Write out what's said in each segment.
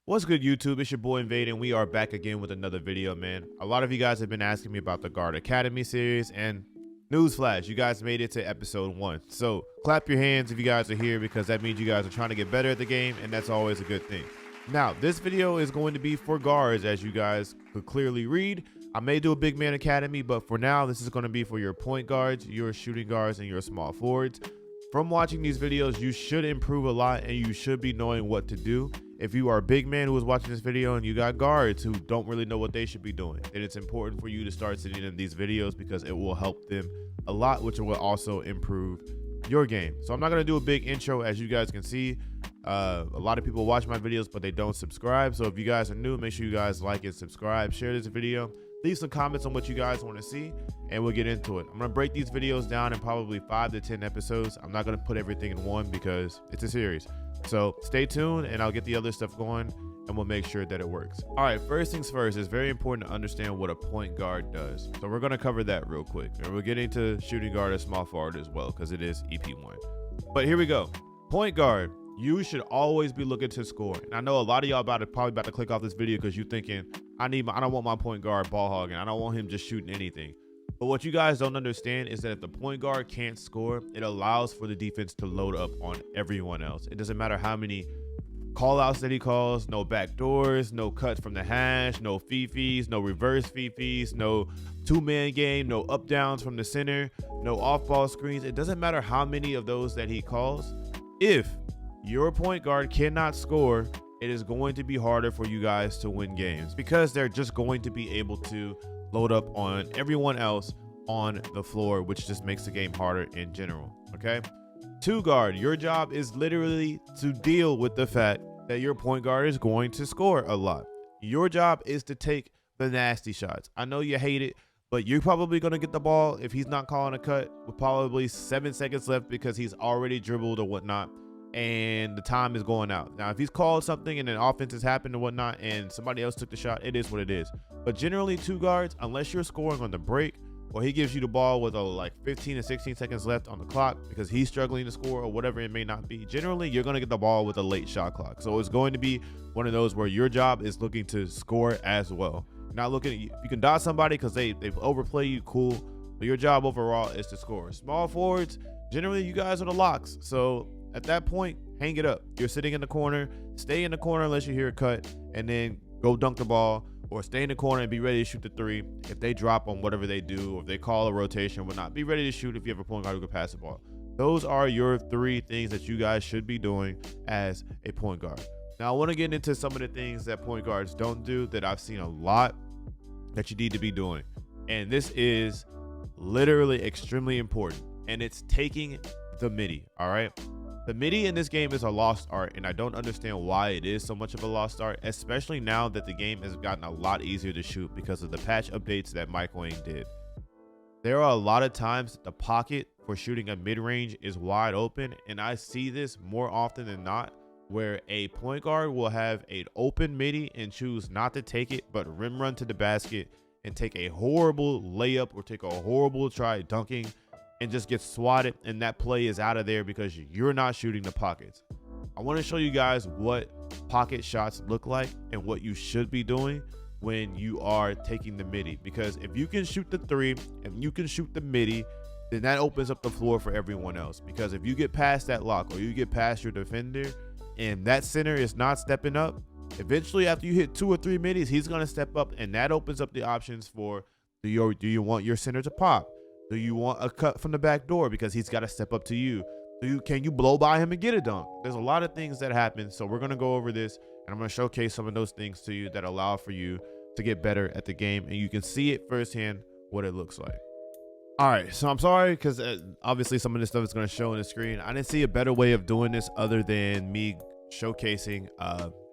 What's good, YouTube? It's your boy Invade, and we are back again with another video, man. A lot of you guys have been asking me about the Guard Academy series, and newsflash, you guys made it to episode 1. So clap your hands if you guys are here, because that means you guys are trying to get better at the game, and that's always a good thing. Now, this video is going to be for guards, as you guys could clearly read. I may do a big man academy, but for now, this is going to be for your point guards, your shooting guards, and your small forwards. From watching these videos, you should improve a lot, and you should be knowing what to do. If you are a big man who is watching this video and you got guards who don't really know what they should be doing, then it's important for you to start sitting in these videos because it will help them a lot, which will also improve your game. So I'm not going to do a big intro. As you guys can see, a lot of people watch my videos, but they don't subscribe. So if you guys are new, make sure you guys like and subscribe, share this video, leave some comments on what you guys want to see, and we'll get into it. I'm going to break these videos down in probably 5 to 10 episodes. I'm not going to put everything in one because it's a series. So stay tuned and I'll get the other stuff going and we'll make sure that it works. All right, first things first, it's very important to understand what a point guard does. So we're going to cover that real quick, and we'll get into shooting guard and small forward as well because it is EP1. But here we go. Point guard, you should always be looking to score. And I know a lot of y'all probably about to click off this video because you're thinking, I don't want my point guard ball hogging. I don't want him just shooting anything. But what you guys don't understand is that if the point guard can't score, it allows for the defense to load up on everyone else. It doesn't matter how many call outs that he calls, no back doors, no cuts from the hash, no fifis, no reverse fifis, no two-man game, no up downs from the center, no off ball screens. It doesn't matter how many of those that he calls. If your point guard cannot score, it is going to be harder for you guys to win games because they're just going to be able to load up on everyone else on the floor, which just makes the game harder in general. Okay, two guard, your job is literally to deal with the fact that your point guard is going to score a lot. Your job is to take the nasty shots. I know you hate it, but you're probably going to get the ball if he's not calling a cut with probably 7 seconds left because he's already dribbled or whatnot and the time is going out. Now, if he's called something and an offense has happened and whatnot and somebody else took the shot, it is what it is. But generally, two guards, unless you're scoring on the break or he gives you the ball with like 15 to 16 seconds left on the clock because he's struggling to score or whatever it may not be, generally you're going to get the ball with a late shot clock. So it's going to be one of those where your job is looking to score as well. Not looking at you can dodge somebody because they've overplay you, cool, but your job overall is to score. Small forwards, generally you guys are the locks. So at that point, hang it up. You're sitting in the corner, stay in the corner unless you hear a cut, and then go dunk the ball, or stay in the corner and be ready to shoot the three. If they drop on whatever they do, or if they call a rotation or whatnot, be ready to shoot if you have a point guard who can pass the ball. Those are your 3 things that you guys should be doing as a point guard. Now, I want to get into some of the things that point guards don't do that I've seen a lot that you need to be doing. And this is literally extremely important, and it's taking the MIDDY, all right? The MIDDY in this game is a lost art, and I don't understand why it is so much of a lost art, especially now that the game has gotten a lot easier to shoot because of the patch updates that Mike Wang did. There are a lot of times that the pocket for shooting a mid-range is wide open, and I see this more often than not where a point guard will have an open MIDDY and choose not to take it, but rim run to the basket and take a horrible layup or take a horrible try dunking and just get swatted, and that play is out of there because you're not shooting the pockets. I want to show you guys what pocket shots look like and what you should be doing when you are taking the MIDDY, because if you can shoot the 3 and you can shoot the MIDDY, then that opens up the floor for everyone else. Because if you get past that lock or you get past your defender and that center is not stepping up, eventually after you hit 2 or 3 MIDDYs, he's going to step up, and that opens up the options for do you want your center to pop? Do you want a cut from the back door because he's got to step up to you? Can you blow by him and get a dunk? There's a lot of things that happen. So we're going to go over this, and I'm going to showcase some of those things to you that allow for you to get better at the game, and you can see it firsthand what it looks like. All right, so I'm sorry because obviously some of this stuff is going to show on the screen. I didn't see a better way of doing this other than me showcasing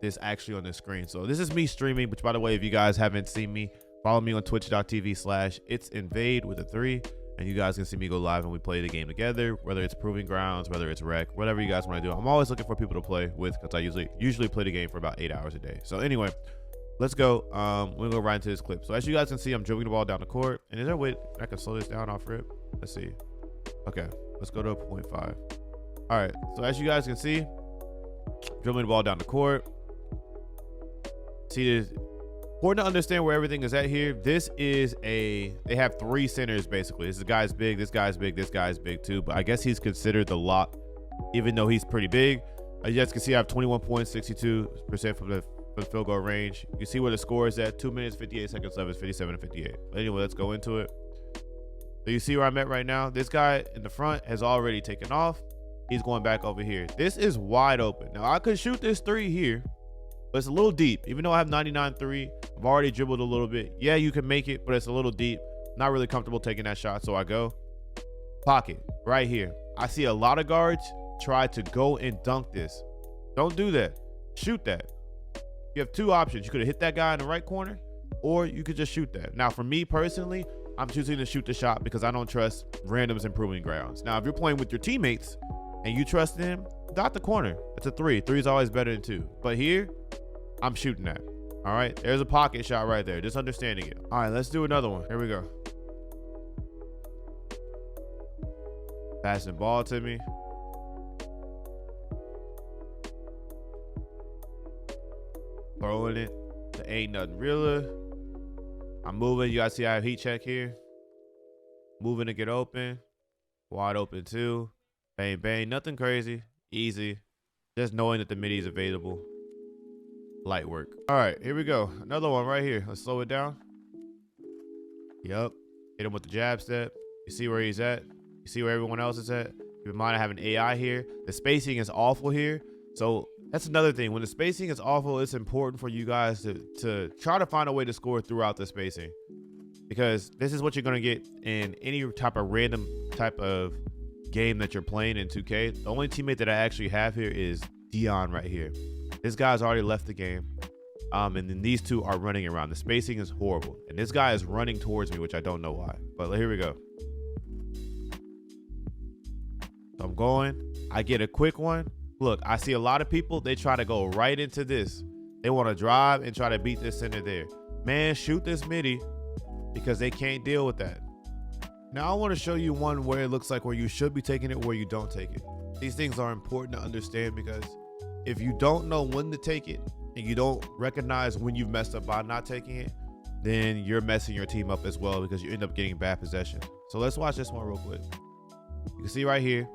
this actually on the screen. So this is me streaming, which, by the way, if you guys haven't seen me, follow me on twitch.tv/it'sinvade with a 3. And you guys can see me go live and we play the game together, whether it's Proving Grounds, whether it's Rec, whatever you guys want to do. I'm always looking for people to play with because I usually play the game for about 8 hours a day. So anyway, let's go. We'll go right into this clip. So as you guys can see, I'm dribbling the ball down the court. And is there a way I can slow this down off rip? Let's see. Okay, let's go to a 0.5. All right, so as you guys can see, dribbling the ball down the court. See, this important to understand where everything is at here. This is they have 3 centers basically. This guy's big, this guy's big, this guy's big too, but I guess he's considered the lock, even though he's pretty big. You guys can see I have 21.62% from the field goal range. You can see where the score is at. 2 minutes 58 seconds left. Is 57 and 58. But anyway, let's go into it. So you see where I'm at right now. This guy in the front has already taken off. He's going back over here. This is wide open. Now I could shoot this 3 here, but it's a little deep. Even though I have 99.3, I've already dribbled a little bit. Yeah, you can make it, but it's a little deep. Not really comfortable taking that shot, so I go pocket right here. I see a lot of guards try to go and dunk this. Don't do that. Shoot that. You have 2 options. You could have hit that guy in the right corner, or you could just shoot that. Now, for me personally, I'm choosing to shoot the shot because I don't trust randoms in proving grounds. Now, if you're playing with your teammates and you trust them, dot the corner. It's a 3. 3 is always better than 2. But here, I'm shooting that. All right, there's a pocket shot right there. Just understanding it. All right, let's do another one. Here we go. Passing ball to me. Throwing it. There ain't nothing realer. I'm moving. You guys see I have heat check here. Moving to get open. Wide open too. Bang, bang. Nothing crazy. Easy. Just knowing that the MIDDY is available. Light work. All right, here we go. Another one right here. Let's slow it down. Yup. Hit him with the jab step. You see where he's at. You see where everyone else is at. Keep in mind I have an AI here. The spacing is awful here. So that's another thing. When the spacing is awful, it's important for you guys to try to find a way to score throughout the spacing, because this is what you're going to get in any type of random type of game that you're playing in 2K. The only teammate that I actually have here is Dion right here. This guy's already left the game. And then these 2 are running around. The spacing is horrible. And this guy is running towards me, which I don't know why. But here we go. So I'm going. I get a quick one. Look, I see a lot of people, they try to go right into this. They want to drive and try to beat this center there. Man, shoot this MIDDY, because they can't deal with that. Now I want to show you one where it looks like where you should be taking it, where you don't take it. These things are important to understand, because if you don't know when to take it and you don't recognize when you've messed up by not taking it, then you're messing your team up as well, because you end up getting bad possession. So let's watch this one real quick. You can see right here.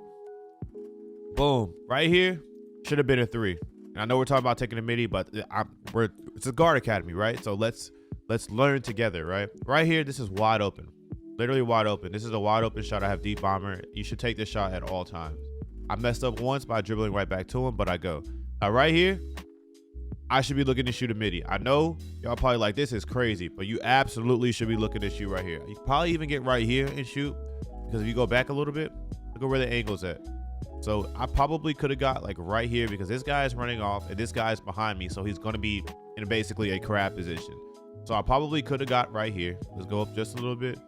Boom. Right here should have been a 3. And I know we're talking about taking a MIDDY, but it's a guard academy, right? So let's learn together, right? Right here, this is wide open. Literally wide open. This is a wide open shot. I have deep bomber. You should take this shot at all times. I messed up once by dribbling right back to him, but I go. Now right here, I should be looking to shoot a MIDDY. I know y'all probably like, this is crazy, but you absolutely should be looking to shoot right here. You probably even get right here and shoot, because if you go back a little bit, look at where the angle's at. So I probably could have got like right here, because this guy is running off and this guy is behind me. So he's going to be in basically a crab position. So I probably could have got right here. Let's go up just a little bit.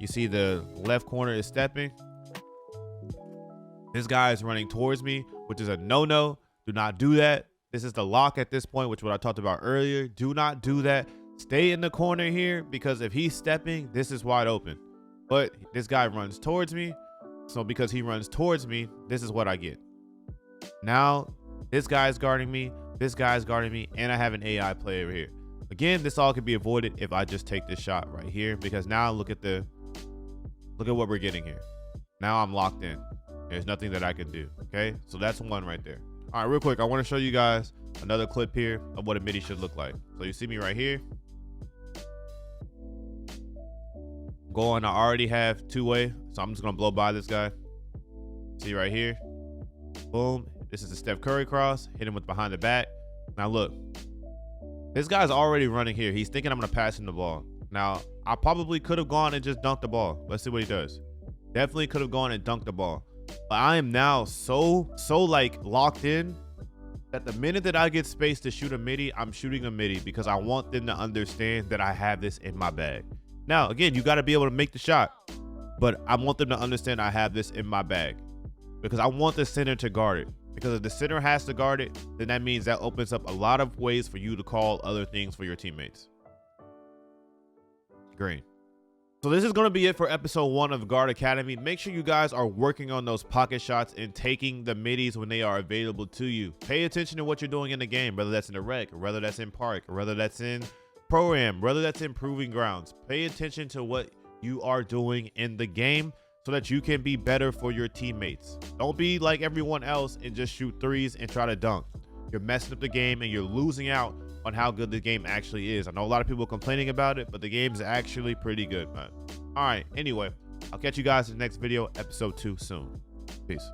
You see the left corner is stepping. This guy is running towards me, which is a no-no. Do not do that. This is the lock at this point, which what I talked about earlier. Do not do that. Stay in the corner here, because if he's stepping, this is wide open. But this guy runs towards me. So because he runs towards me, this is what I get. Now, this guy's guarding me, this guy's guarding me, and I have an AI play over here. Again, this all could be avoided if I just take this shot right here, because now look at what we're getting here. Now I'm locked in. There's nothing that I can do, okay? So that's one right there. All right, real quick, I want to show you guys another clip here of what a MIDDY should look like. So you see me right here. Going, I already have 2-way, so I'm just gonna blow by this guy. See right here, boom. This is a Steph Curry cross, hit him with behind the back. Now look, this guy's already running here. He's thinking I'm gonna pass him the ball. Now I probably could have gone and just dunked the ball. Let's see what he does. Definitely could have gone and dunked the ball, but I am now so like locked in that the minute that I get space to shoot a MIDDY, I'm shooting a MIDDY, because I want them to understand that I have this in my bag. Now, again, you got to be able to make the shot, but I want them to understand I have this in my bag, because I want the center to guard it. Because if the center has to guard it, then that means that opens up a lot of ways for you to call other things for your teammates. Green. So this is going to be it for episode 1 of Guard Academy. Make sure you guys are working on those pocket shots and taking the middies when they are available to you. Pay attention to what you're doing in the game, whether that's in the rec, or whether that's in park, or whether that's in pro-am, whether that's in proving grounds. Pay attention to what you are doing in the game so that you can be better for your teammates. Don't be like everyone else and just shoot threes and try to dunk. You're messing up the game and you're losing out on how good the game actually is. I know a lot of people complaining about it, but the game's actually pretty good, man. All right, anyway, I'll catch you guys in the next video, episode 2 soon. Peace.